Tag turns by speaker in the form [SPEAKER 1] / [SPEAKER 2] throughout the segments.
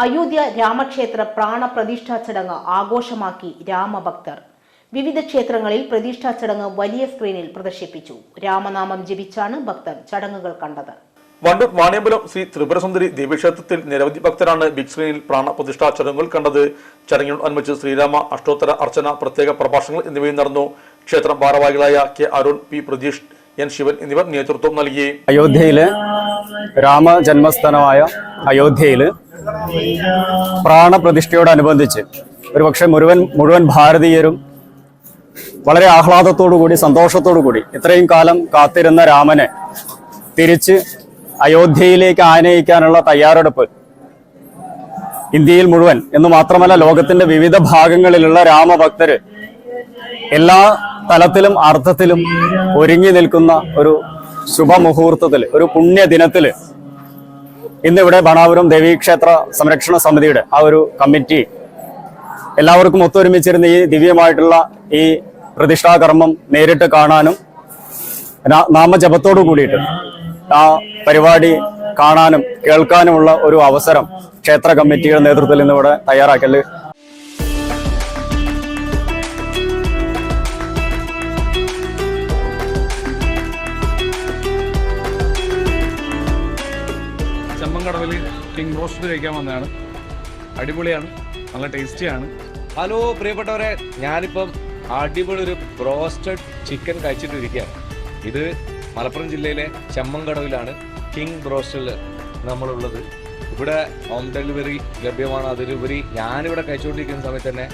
[SPEAKER 1] അയോധ്യ രാമക്ഷേത്ര പ്രാണപ്രതിഷ്ഠാ ചടങ്ങ് ആഘോഷമാക്കി രാമഭക്തർ. വിവിധ ക്ഷേത്രങ്ങളിൽ പ്രതിഷ്ഠാ ചടങ്ങ് വലിയ സ്ക്രീനിൽ പ്രദർശിപ്പിച്ചു. രാമനാമം ജപിച്ചാണ് ഭക്തർ ചടങ്ങുകൾ കണ്ടത്.
[SPEAKER 2] വണ്ടൂർ വാണിയമ്പലം ശ്രീ ത്രിപുരസുന്ദരി ദേവീക്ഷേത്രത്തിൽ നിരവധി ഭക്തരാണ് ബിഗ് സ്ക്രീനിൽ പ്രാണപ്രതിഷ്ഠാ ചടങ്ങുകൾ കണ്ടത്. ചടങ്ങിനോടനുബന്ധിച്ച് ശ്രീരാമ അഷ്ടോത്തര അർച്ചന, പ്രത്യേക പ്രഭാഷണങ്ങൾ എന്നിവയും നടന്നു. ക്ഷേത്രം ഭാരവാഹികളായ K Arun, P Pratheesh, N Sivan എന്നിവർ നേതൃത്വം നൽകി.
[SPEAKER 3] അയോധ്യയിലെ രാമജന്മസ്ഥലമായ അയോധ്യയില് പ്രാണപ്രതിഷ്ഠയോടനുബന്ധിച്ച് ഒരുപക്ഷെ മുഴുവൻ ഭാരതീയരും വളരെ ആഹ്ലാദത്തോടുകൂടി സന്തോഷത്തോടുകൂടി ഇത്രയും കാലം കാത്തിരുന്ന രാമനെ തിരിച്ച് അയോധ്യയിലേക്ക് ആനയിക്കാനുള്ള തയ്യാറെടുപ്പ് ഇന്ത്യയിൽ മുഴുവൻ എന്ന് മാത്രമല്ല ലോകത്തിന്റെ വിവിധ ഭാഗങ്ങളിലുള്ള രാമഭക്തര് എല്ലാ തലത്തിലും അർത്ഥത്തിലും ഒരുങ്ങി നിൽക്കുന്ന ഒരു ശുഭമുഹൂർത്തത്തില്, ഒരു പുണ്യദിനത്തില് ഇന്നിവിടെ ബണാപുരം ദേവീക്ഷേത്ര സംരക്ഷണ സമിതിയുടെ ആ ഒരു കമ്മിറ്റി എല്ലാവർക്കും ഒത്തൊരുമിച്ചിരുന്ന ഈ ദിവ്യമായിട്ടുള്ള ഈ പ്രതിഷ്ഠാകർമ്മം നേരിട്ട് കാണാനും നാമജപത്തോടു കൂടിയിട്ട് ആ പരിപാടി കാണാനും കേൾക്കാനുമുള്ള ഒരു അവസരം ക്ഷേത്ര കമ്മിറ്റിയുടെ നേതൃത്വത്തിൽ ഇന്നിവിടെ തയ്യാറാക്കല്.
[SPEAKER 4] ചെമ്മങ്കടവിൽ കിങ് റോസ്റ്റ് കഴിക്കാൻ വന്നതാണ്. അടിപൊളിയാണ്, നല്ല ടേസ്റ്റിയാണ്.
[SPEAKER 5] ഹലോ പ്രിയപ്പെട്ടവരെ, ഞാനിപ്പം അടിപൊളി ഒരു ബ്രോസ്റ്റഡ് ചിക്കൻ കഴിച്ചിട്ടിരിക്കുകയാണ്. ഇത് മലപ്പുറം ജില്ലയിലെ ചെമ്മങ്കടവിലാണ് കിങ് ബ്രോസ്റ്റഡിൽ നമ്മളുള്ളത്. ഇവിടെ ഹോം ഡെലിവറി ലഭ്യമാണ്. അതിലുപരി ഞാനിവിടെ കഴിച്ചുകൊണ്ടിരിക്കുന്ന സമയത്ത് തന്നെ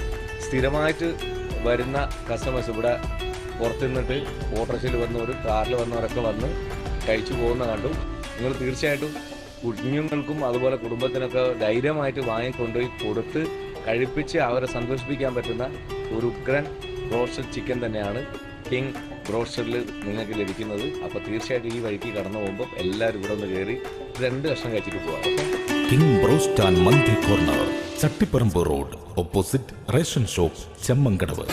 [SPEAKER 5] സ്ഥിരമായിട്ട് വരുന്ന കസ്റ്റമേഴ്സ് ഇവിടെ പുറത്തു നിന്നിട്ട് ഓട്ടോറിക്ഷയിൽ വന്നവരും കാറിൽ വന്നവരൊക്കെ വന്ന് കഴിച്ചു പോകുന്ന കണ്ടു. നിങ്ങൾ തീർച്ചയായിട്ടും കുഞ്ഞുങ്ങൾക്കും അതുപോലെ കുടുംബത്തിനൊക്കെ ധൈര്യമായിട്ട് വാങ്ങിക്കൊണ്ടുപോയി കൊടുത്ത് കഴിപ്പിച്ച് അവരെ സന്തോഷിപ്പിക്കാൻ പറ്റുന്ന ഒരു ഉഗ്രൻ ബ്രോസ്റ്റഡ് ചിക്കൻ തന്നെയാണ് കിങ് ബ്രോസ്റ്റഡിൽ നിങ്ങൾക്ക് ലഭിക്കുന്നത്. അപ്പോൾ തീർച്ചയായിട്ടും ഈ വഴിക്ക് കടന്നു പോകുമ്പോൾ എല്ലാവരും ഇവിടെ ഒന്ന് കയറി 2 കഷ്ണം കഴിച്ചിട്ട് പോകാം.
[SPEAKER 6] King broast and mandi corner, Chattiparamba road, opposite ration shop, Chemmankadavu.